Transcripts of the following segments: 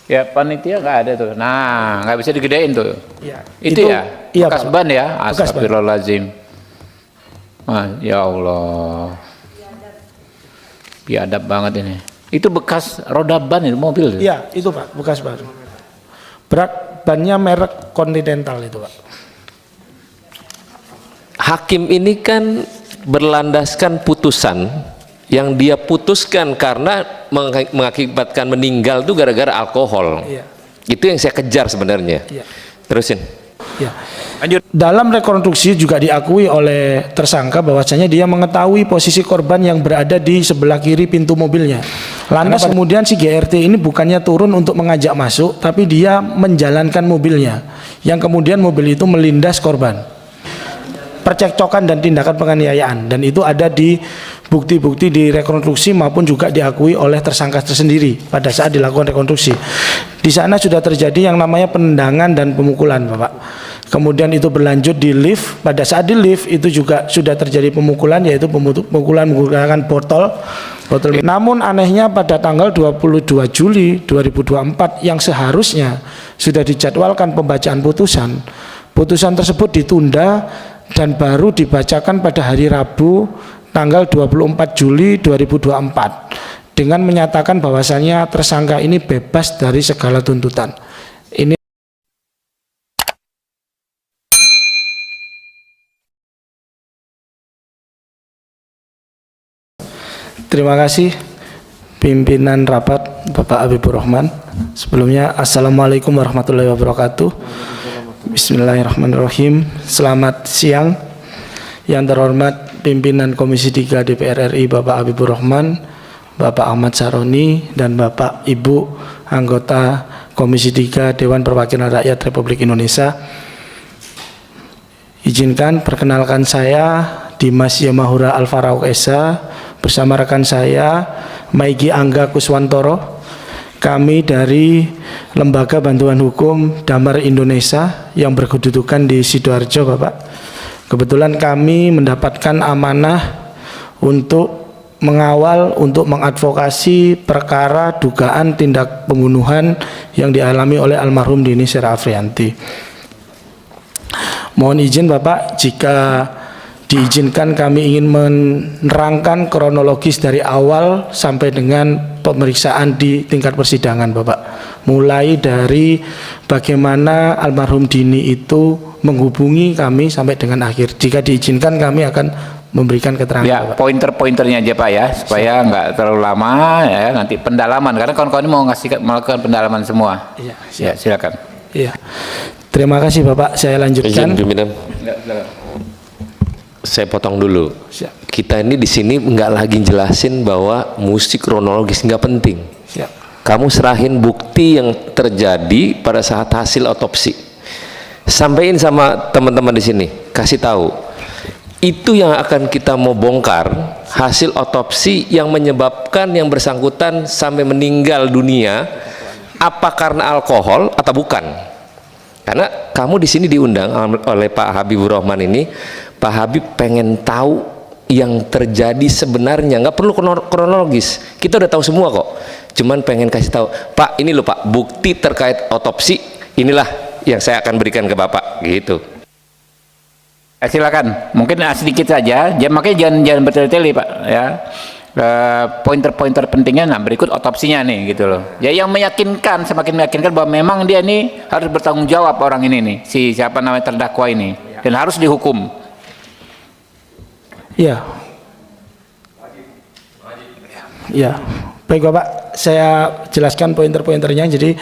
Ya panitia nggak ada tuh. Nah, nggak bisa digedein tuh. Ya, Itu ya, iya, bekas Pak. ban ya. Bekas ban. Astagfirullahaladzim. Ya Allah. Biadab banget ini. Itu bekas roda ban itu mobil. Iya, itu Pak, bekas ban. Bannya merek Continental itu Pak. Hakim ini kan berlandaskan putusan yang dia putuskan karena mengakibatkan meninggal itu gara-gara alkohol. Iya. Itu yang saya kejar sebenarnya. Iya. Terusin. Ya. Lanjut. Dalam rekonstruksi juga diakui oleh tersangka bahwasanya dia mengetahui posisi korban yang berada di sebelah kiri pintu mobilnya. Lantas kemudian si GRT ini bukannya turun untuk mengajak masuk, tapi dia menjalankan mobilnya, yang kemudian mobil itu melindas korban. Percekcokan dan tindakan penganiayaan, dan itu ada di bukti-bukti di rekonstruksi maupun juga diakui oleh tersangka tersendiri pada saat dilakukan rekonstruksi. Di sana sudah terjadi yang namanya penendangan dan pemukulan, Bapak. Kemudian itu berlanjut di lift. Pada saat di lift itu juga sudah terjadi pemukulan, yaitu pemukulan menggunakan botol. Namun anehnya pada tanggal 22 Juli 2024 yang seharusnya sudah dijadwalkan pembacaan putusan tersebut ditunda dan baru dibacakan pada hari Rabu tanggal 24 Juli 2024 dengan menyatakan bahwasannya tersangka ini bebas dari segala tuntutan. Ini terima kasih pimpinan rapat Bapak Habibur Rahman. Sebelumnya Assalamualaikum warahmatullahi wabarakatuh. Bismillahirrahmanirrahim. Selamat siang. Yang terhormat pimpinan Komisi 3 DPR RI Bapak Habibur Rahman, Bapak Ahmad Saroni, dan Bapak Ibu anggota Komisi 3 Dewan Perwakilan Rakyat Republik Indonesia. Izinkan perkenalkan saya Dimas Yamahura Alfarauq Esa bersama rekan saya Maigi Angga Kuswantoro. Kami dari Lembaga Bantuan Hukum Damar Indonesia yang berkedudukan di Sidoarjo, Bapak. Kebetulan kami mendapatkan amanah untuk mengawal, untuk mengadvokasi perkara dugaan tindak pembunuhan yang dialami oleh almarhum Dini Sera Afrianti. Mohon izin Bapak, jika diizinkan kami ingin menerangkan kronologis dari awal sampai dengan pemeriksaan di tingkat persidangan, Bapak. Mulai dari bagaimana almarhum Dini itu menghubungi kami sampai dengan akhir. Jika diizinkan kami akan memberikan keterangan. Ya, pointer-pointernya aja Pak ya, supaya nggak terlalu lama ya, nanti pendalaman karena kawan-kawan ini mau melakukan pendalaman semua. Iya, ya, silakan. Iya. Terima kasih Bapak, saya lanjutkan. Izin pimpinan. Saya potong dulu. Siap. Kita ini di sini nggak lagi jelasin bahwa musik kronologis nggak penting. Siap. Kamu serahin bukti yang terjadi pada saat hasil otopsi. Sampaikan sama teman-teman di sini, kasih tahu. Itu yang akan kita mau bongkar, hasil otopsi yang menyebabkan yang bersangkutan sampai meninggal dunia, apa karena alkohol atau bukan? Karena kamu di sini diundang oleh Pak Habibur Rahman ini. Pak Habib pengen tahu yang terjadi sebenarnya, nggak perlu kronologis, kita udah tahu semua kok, cuman pengen kasih tahu, Pak ini loh Pak, bukti terkait otopsi inilah yang saya akan berikan ke Bapak gitu. Silakan, mungkin sedikit saja, makanya jangan bertele-tele Pak ya. Pointer-pointer pentingnya, nah berikut otopsinya nih gitu loh ya, yang meyakinkan, semakin meyakinkan bahwa memang dia nih harus bertanggung jawab orang ini nih, siapa namanya terdakwa ini, dan harus dihukum. Ya. Ya. Baik Bapak, saya jelaskan pointer-pointernya. Jadi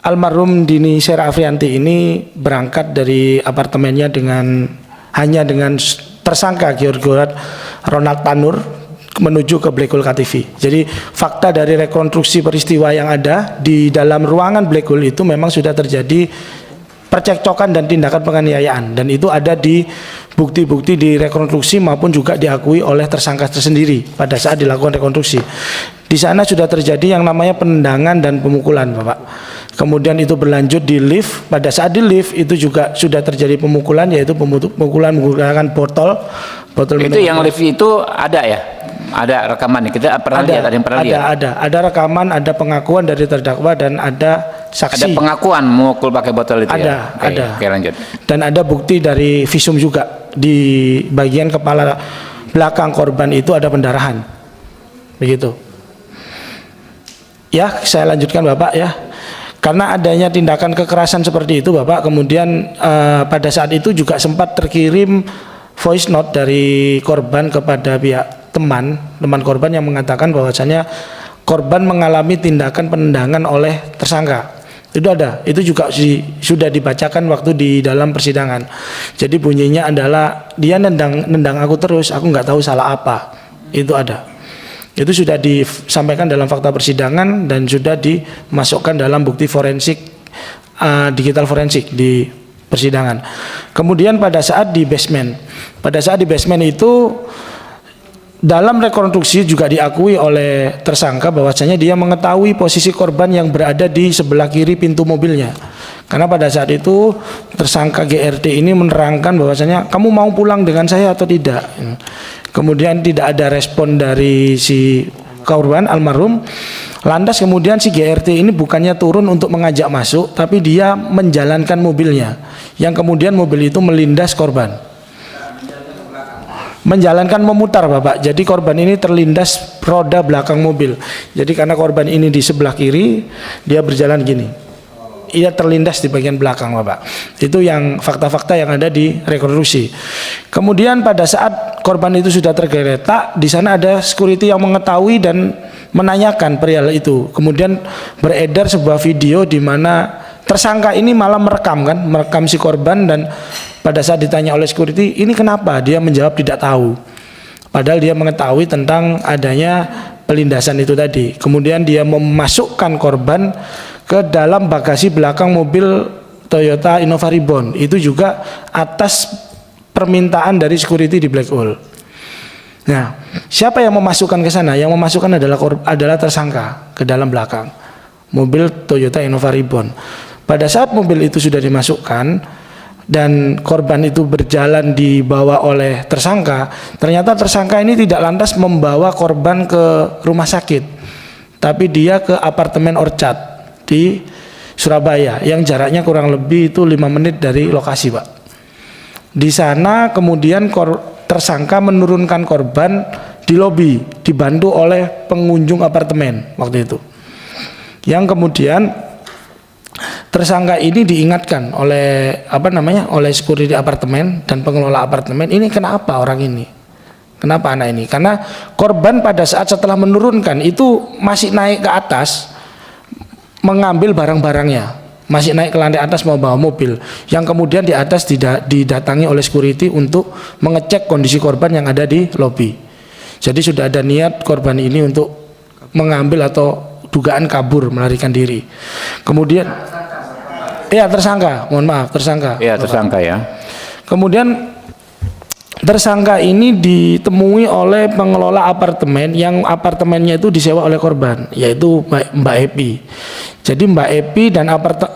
almarhum Dini Sera Afrianti ini berangkat dari apartemennya hanya dengan tersangka George Ronald Tanur menuju ke Black Hole KTV. Jadi fakta dari rekonstruksi peristiwa yang ada di dalam ruangan Black Hole itu memang sudah terjadi percekcokan dan tindakan penganiayaan, dan itu ada di bukti-bukti di rekonstruksi maupun juga diakui oleh tersangka tersendiri pada saat dilakukan rekonstruksi. Di sana sudah terjadi yang namanya penendangan dan pemukulan, Bapak. Kemudian itu berlanjut di lift. Pada saat di lift itu juga sudah terjadi pemukulan, yaitu pemukulan menggunakan botol itu yang lift itu ada ya, Ada rekaman nih. Kita pernah lihat, ada yang pernah lihat. Ada rekaman, ada pengakuan dari terdakwa dan ada saksi. Ada pengakuan memukul pakai botol itu ya? Ada. Oke, lanjut. Dan ada bukti dari visum juga di bagian kepala belakang korban itu ada pendarahan. Begitu. Ya, saya lanjutkan Bapak ya. Karena adanya tindakan kekerasan seperti itu Bapak, kemudian pada saat itu juga sempat terkirim voice note dari korban kepada pihak teman korban yang mengatakan bahwasanya korban mengalami tindakan penendangan oleh tersangka. Itu ada, itu juga sudah dibacakan waktu di dalam persidangan. Jadi bunyinya adalah dia nendang aku terus, aku nggak tahu salah apa. Itu ada. Itu sudah disampaikan dalam fakta persidangan dan sudah dimasukkan dalam bukti forensik, digital forensik di persidangan. Kemudian pada saat di basement itu dalam rekonstruksi juga diakui oleh tersangka bahwasanya dia mengetahui posisi korban yang berada di sebelah kiri pintu mobilnya. Karena pada saat itu tersangka GRT ini menerangkan bahwasanya kamu mau pulang dengan saya atau tidak. Kemudian tidak ada respon dari si korban almarhum. Lantas kemudian si GRT ini bukannya turun untuk mengajak masuk, tapi dia menjalankan mobilnya, yang kemudian mobil itu melindas korban. Menjalankan memutar Bapak. Jadi korban ini terlindas roda belakang mobil. Jadi karena korban ini di sebelah kiri, dia berjalan gini. Ia terlindas di bagian belakang Bapak. Itu yang fakta-fakta yang ada di rekonstruksi. Kemudian pada saat korban itu sudah tergeletak, di sana ada security yang mengetahui dan menanyakan perihal itu. Kemudian beredar sebuah video di mana tersangka ini malah merekam si korban, dan pada saat ditanya oleh security, ini kenapa? Dia menjawab tidak tahu. Padahal dia mengetahui tentang adanya pelindasan itu tadi. Kemudian dia memasukkan korban ke dalam bagasi belakang mobil Toyota Innova Reborn. Itu juga atas permintaan dari security di Black Hole. Nah, siapa yang memasukkan ke sana? Yang memasukkan adalah tersangka ke dalam belakang mobil Toyota Innova Reborn. Pada saat mobil itu sudah dimasukkan dan korban itu berjalan dibawa oleh tersangka, ternyata tersangka ini tidak lantas membawa korban ke rumah sakit, tapi dia ke apartemen Orchard di Surabaya yang jaraknya kurang lebih itu 5 menit dari lokasi Pak. Di sana kemudian tersangka menurunkan korban di lobi dibantu oleh pengunjung apartemen waktu itu, yang kemudian tersangka ini diingatkan oleh oleh security apartemen dan pengelola apartemen, ini kenapa orang ini, kenapa anak ini? Karena korban pada saat setelah menurunkan itu masih naik ke atas mengambil barang-barangnya, masih naik ke lantai atas mau bawa mobil, yang kemudian di atas didatangi oleh security untuk mengecek kondisi korban yang ada di lobi. Jadi sudah ada niat korban ini untuk mengambil atau dugaan kabur, melarikan diri. Kemudian tersangka ya. Kemudian tersangka ini ditemui oleh pengelola apartemen yang apartemennya itu disewa oleh korban, yaitu Mbak Epi. Jadi Mbak Epi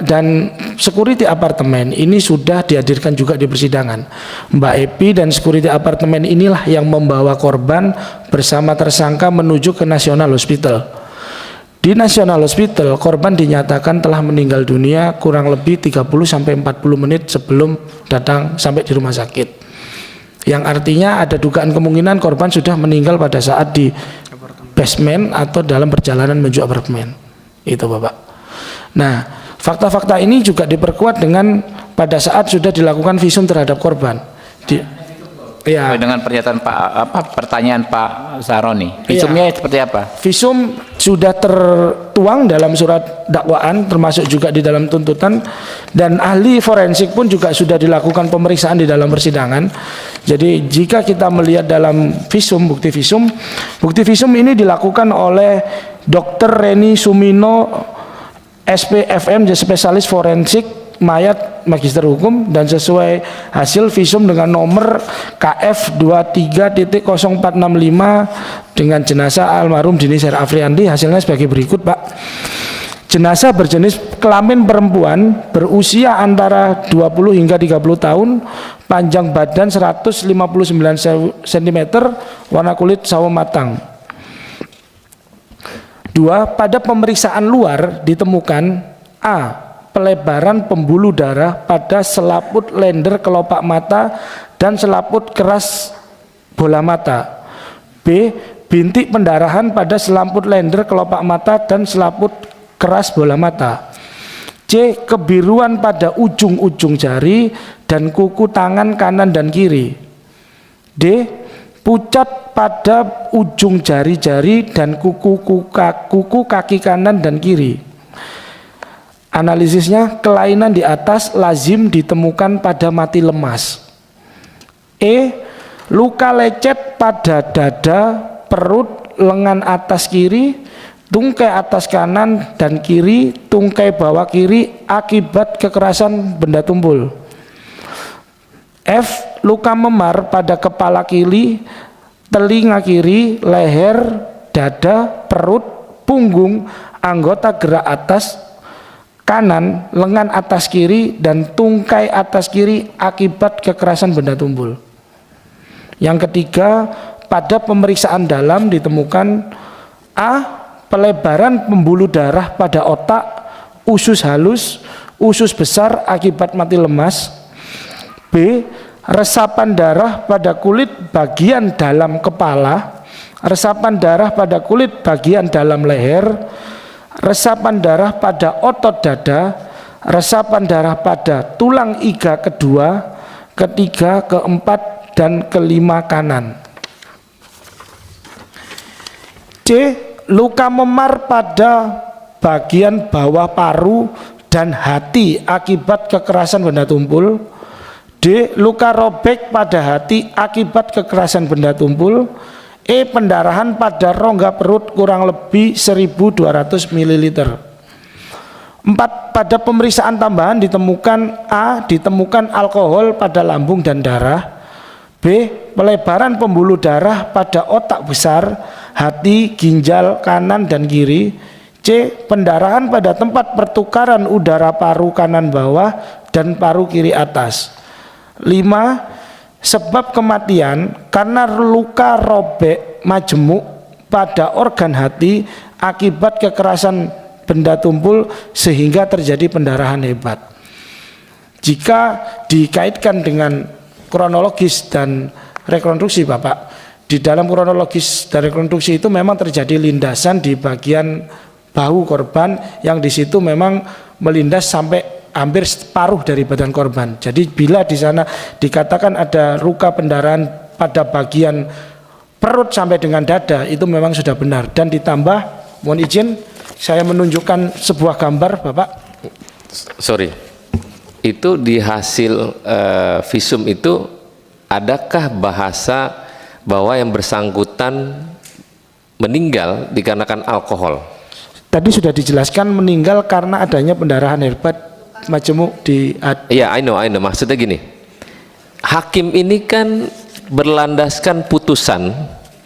dan security apartemen ini sudah dihadirkan juga di persidangan. Mbak Epi dan security apartemen inilah yang membawa korban bersama tersangka menuju ke National Hospital. Di National Hospital, korban dinyatakan telah meninggal dunia kurang lebih 30-40 menit sebelum datang sampai di rumah sakit. Yang artinya ada dugaan kemungkinan korban sudah meninggal pada saat di basement atau dalam perjalanan menuju apartemen. Itu Bapak. Nah, fakta-fakta ini juga diperkuat dengan pada saat sudah dilakukan visum terhadap korban. Dengan pernyataan pertanyaan Pak Saroni, visumnya seperti apa? Visum sudah tertuang dalam surat dakwaan, termasuk juga di dalam tuntutan, dan ahli forensik pun juga sudah dilakukan pemeriksaan di dalam persidangan. Jadi jika kita melihat dalam visum, bukti visum ini dilakukan oleh Dr. Reni Sumino, SPFM, spesialis forensik mayat magister hukum, dan sesuai hasil visum dengan nomor KF 23.0465 dengan jenazah almarhum Dini Sher Afriandi, hasilnya sebagai berikut Pak. Jenazah berjenis kelamin perempuan, berusia antara 20 hingga 30 tahun, panjang badan 159 cm, warna kulit sawo matang. 2. Pada pemeriksaan luar ditemukan A. Pelebaran pembuluh darah pada selaput lender kelopak mata dan selaput keras bola mata. B. Bintik pendarahan pada selaput lender kelopak mata dan selaput keras bola mata. C. Kebiruan pada ujung-ujung jari dan kuku tangan kanan dan kiri. D. Pucat pada ujung jari-jari dan kuku kaki kanan dan kiri. Analisisnya, kelainan di atas lazim ditemukan pada mati lemas. E. Luka lecet pada dada, perut, lengan atas kiri, tungkai atas kanan dan kiri, tungkai bawah kiri akibat kekerasan benda tumpul. F. Luka memar pada kepala kiri, telinga kiri, leher, dada, perut, punggung, anggota gerak atas kanan, lengan atas kiri, dan tungkai atas kiri akibat kekerasan benda tumpul. Yang ketiga, pada pemeriksaan dalam ditemukan A. Pelebaran pembuluh darah pada otak, usus halus, usus besar akibat mati lemas. B. Resapan darah pada kulit bagian dalam kepala, resapan darah pada kulit bagian dalam leher, resapan darah pada otot dada, resapan darah pada tulang iga kedua, ketiga, keempat, dan kelima kanan. C. Luka memar pada bagian bawah paru dan hati akibat kekerasan benda tumpul. D. Luka robek pada hati akibat kekerasan benda tumpul. E. Pendarahan pada rongga perut kurang lebih 1200 ml. 4. Pada pemeriksaan tambahan ditemukan A. Ditemukan alkohol pada lambung dan darah. B. Pelebaran pembuluh darah pada otak besar, hati, ginjal kanan dan kiri. C. Pendarahan pada tempat pertukaran udara paru kanan bawah dan paru kiri atas. 5. Sebab kematian karena luka robek majemuk pada organ hati akibat kekerasan benda tumpul sehingga terjadi pendarahan hebat. Jika dikaitkan dengan kronologis dan rekonstruksi, Bapak, di dalam kronologis dan rekonstruksi itu memang terjadi lindasan di bagian bahu korban yang di situ memang melindas sampai hampir separuh dari badan korban. Jadi bila di sana dikatakan ada luka pendarahan pada bagian perut sampai dengan dada, itu memang sudah benar. Dan ditambah, mohon izin saya menunjukkan sebuah gambar, Bapak. Sorry, itu di hasil visum itu adakah bahasa bahwa yang bersangkutan meninggal dikarenakan alkohol? Tadi sudah dijelaskan meninggal karena adanya pendarahan hebat majemuk di Iya, I know. Maksudnya gini, hakim ini kan berlandaskan putusan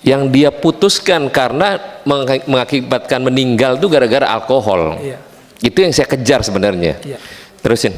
yang dia putuskan karena mengakibatkan meninggal itu gara-gara alkohol. Iya. Itu yang saya kejar sebenarnya. Iya. Terusin.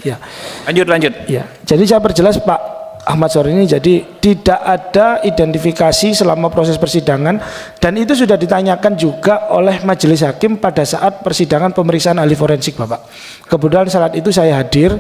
Ya. Lanjut. Ya. Jadi saya perjelas Pak Ahmad Sori ini, jadi tidak ada identifikasi selama proses persidangan dan itu sudah ditanyakan juga oleh majelis hakim pada saat persidangan pemeriksaan ahli forensik, Bapak. Kebetulan saat itu saya hadir.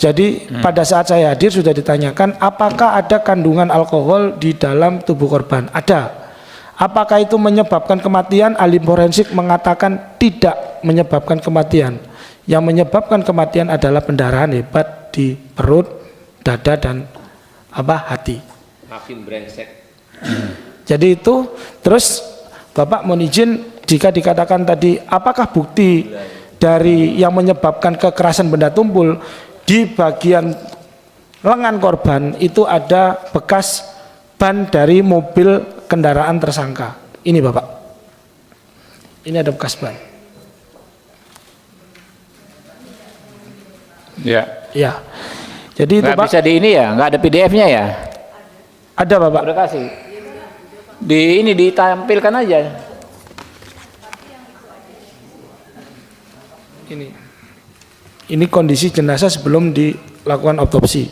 Jadi pada saat saya hadir sudah ditanyakan apakah ada kandungan alkohol di dalam tubuh korban. Ada. Apakah itu menyebabkan kematian? Ahli forensik mengatakan tidak menyebabkan kematian. Yang menyebabkan kematian adalah pendarahan hebat di perut, dada dan hati. Hakim brengsek. Jadi itu terus Bapak mohon izin, jika dikatakan tadi apakah bukti dari yang menyebabkan kekerasan benda tumpul di bagian lengan korban itu ada bekas ban dari mobil kendaraan tersangka. Ini Bapak. Ini ada bekas ban. Ya. Ya. Jadi itu Nggak Pak. bisa di ini ya, nggak ada PDF-nya ya? Ada Bapak. Udah kasih. Di ini ditampilkan aja. Ini kondisi jenazah sebelum dilakukan autopsi.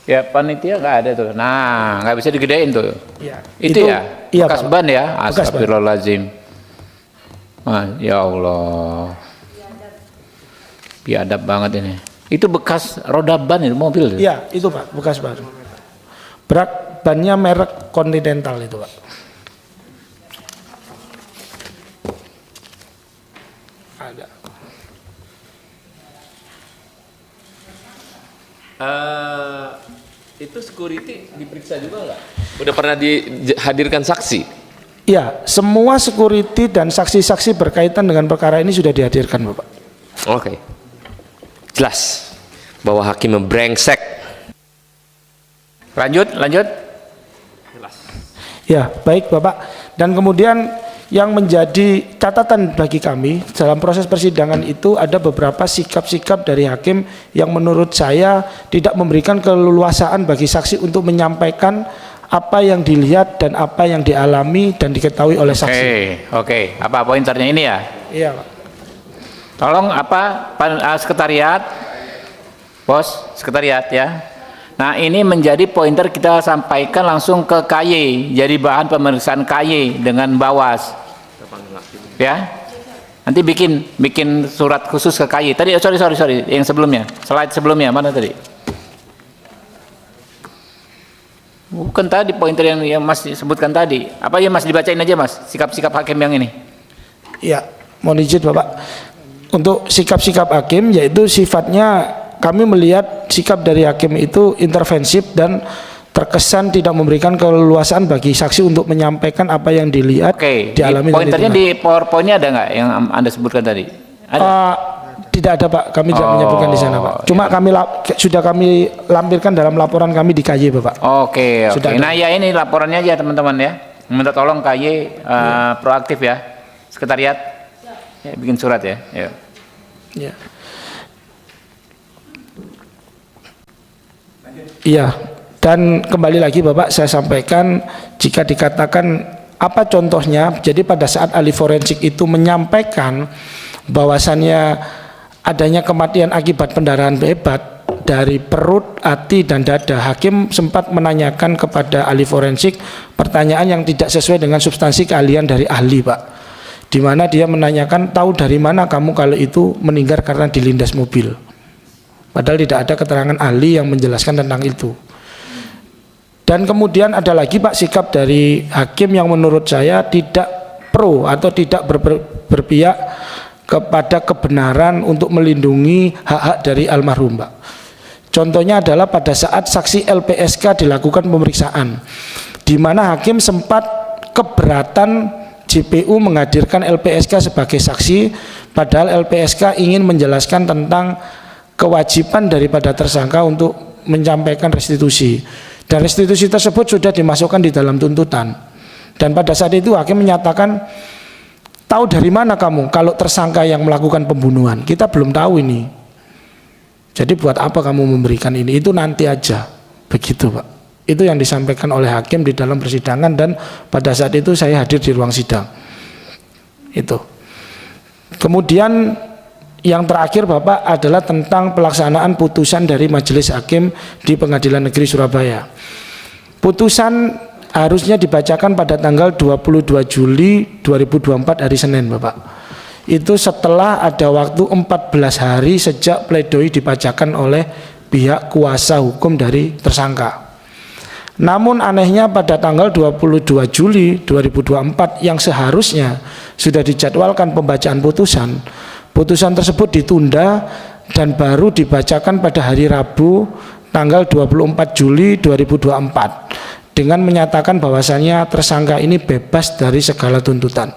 Ya panitia nggak ada tuh. Nah, nggak bisa digedein tuh. Ya, Itu ya, iya, bekas Pak. ban ya. Bekas ban. Astagfirullahaladzim. Ya Allah. Biadab banget ini. Itu bekas roda ban itu mobil. Itu. Iya, itu Pak, bekas ban. Bannya merek Continental itu Pak. Ada. Itu security diperiksa juga nggak? Udah pernah dihadirkan saksi? Iya, semua security dan saksi-saksi berkaitan dengan perkara ini sudah dihadirkan Bapak. Oke. Jelas bahwa hakim brengsek. Lanjut. Ya, baik Bapak. Dan kemudian yang menjadi catatan bagi kami dalam proses persidangan itu ada beberapa sikap-sikap dari hakim yang menurut saya tidak memberikan keleluasaan bagi saksi untuk menyampaikan apa yang dilihat dan apa yang dialami dan diketahui oleh saksi. Oke. Apa pointernya ini ya? Iya Pak. Tolong sekretariat, bos, sekretariat ya. Nah ini menjadi pointer kita sampaikan langsung ke KY, jadi bahan pemeriksaan KY dengan Bawas. Ya, nanti bikin surat khusus ke KY. Tadi sorry, yang sebelumnya, slide sebelumnya mana tadi? Bukan tadi pointer yang Mas sebutkan tadi. Apa ya Mas, dibacain aja Mas, sikap-sikap hakim yang ini. Iya, mohon izin Bapak. Untuk sikap-sikap hakim yaitu sifatnya kami melihat sikap dari hakim itu intervensif dan terkesan tidak memberikan keleluasaan bagi saksi untuk menyampaikan apa yang dilihat, dialami. Pointernya di PowerPoint-nya ada nggak yang Anda sebutkan tadi? Ada? Tidak ada Pak, kami tidak menyebutkan di sana Pak. Cuma sudah kami lampirkan dalam laporan kami di KY Bapak. Oke. Nah ya ini laporannya aja teman-teman ya. Minta tolong KY proaktif ya, sekretariat ya, bikin surat ya. Ya. Iya, dan kembali lagi Bapak saya sampaikan jika dikatakan apa contohnya, jadi pada saat ahli forensik itu menyampaikan bahwasannya adanya kematian akibat pendarahan hebat dari perut, hati dan dada, hakim sempat menanyakan kepada ahli forensik pertanyaan yang tidak sesuai dengan substansi keahlian dari ahli Pak, di mana dia menanyakan tahu dari mana kamu kalau itu meninggal karena dilindas mobil. Padahal tidak ada keterangan ahli yang menjelaskan tentang itu. Dan kemudian ada lagi Pak sikap dari hakim yang menurut saya tidak pro atau tidak berpihak kepada kebenaran untuk melindungi hak-hak dari almarhum Pak. Contohnya adalah pada saat saksi LPSK dilakukan pemeriksaan, di mana hakim sempat keberatan JPU menghadirkan LPSK sebagai saksi, padahal LPSK ingin menjelaskan tentang kewajiban daripada tersangka untuk menyampaikan restitusi, dan restitusi tersebut sudah dimasukkan di dalam tuntutan. Dan pada saat itu hakim menyatakan, tahu dari mana kamu kalau tersangka yang melakukan pembunuhan? Kita belum tahu ini, jadi buat apa kamu memberikan ini? Itu nanti aja, begitu Pak. Itu yang disampaikan oleh hakim di dalam persidangan, dan pada saat itu saya hadir di ruang sidang itu. Kemudian yang terakhir Bapak adalah tentang pelaksanaan putusan dari Majelis Hakim di Pengadilan Negeri Surabaya. Putusan harusnya dibacakan pada tanggal 22 Juli 2024 hari Senin Bapak. Itu setelah ada waktu 14 hari sejak pledoi dibacakan oleh pihak kuasa hukum dari tersangka. Namun anehnya pada tanggal 22 Juli 2024 yang seharusnya sudah dijadwalkan pembacaan putusan, putusan tersebut ditunda dan baru dibacakan pada hari Rabu tanggal 24 Juli 2024 dengan menyatakan bahwasannya tersangka ini bebas dari segala tuntutan.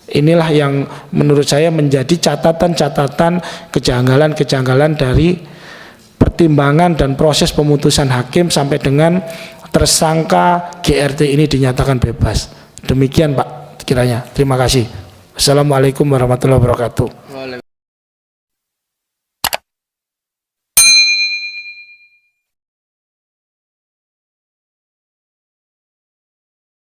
Inilah yang menurut saya menjadi catatan-catatan kejanggalan-kejanggalan dari pertimbangan dan proses pemutusan hakim sampai dengan tersangka GRT ini dinyatakan bebas. Demikian Pak kiranya. Terima kasih. Assalamualaikum warahmatullahi wabarakatuh.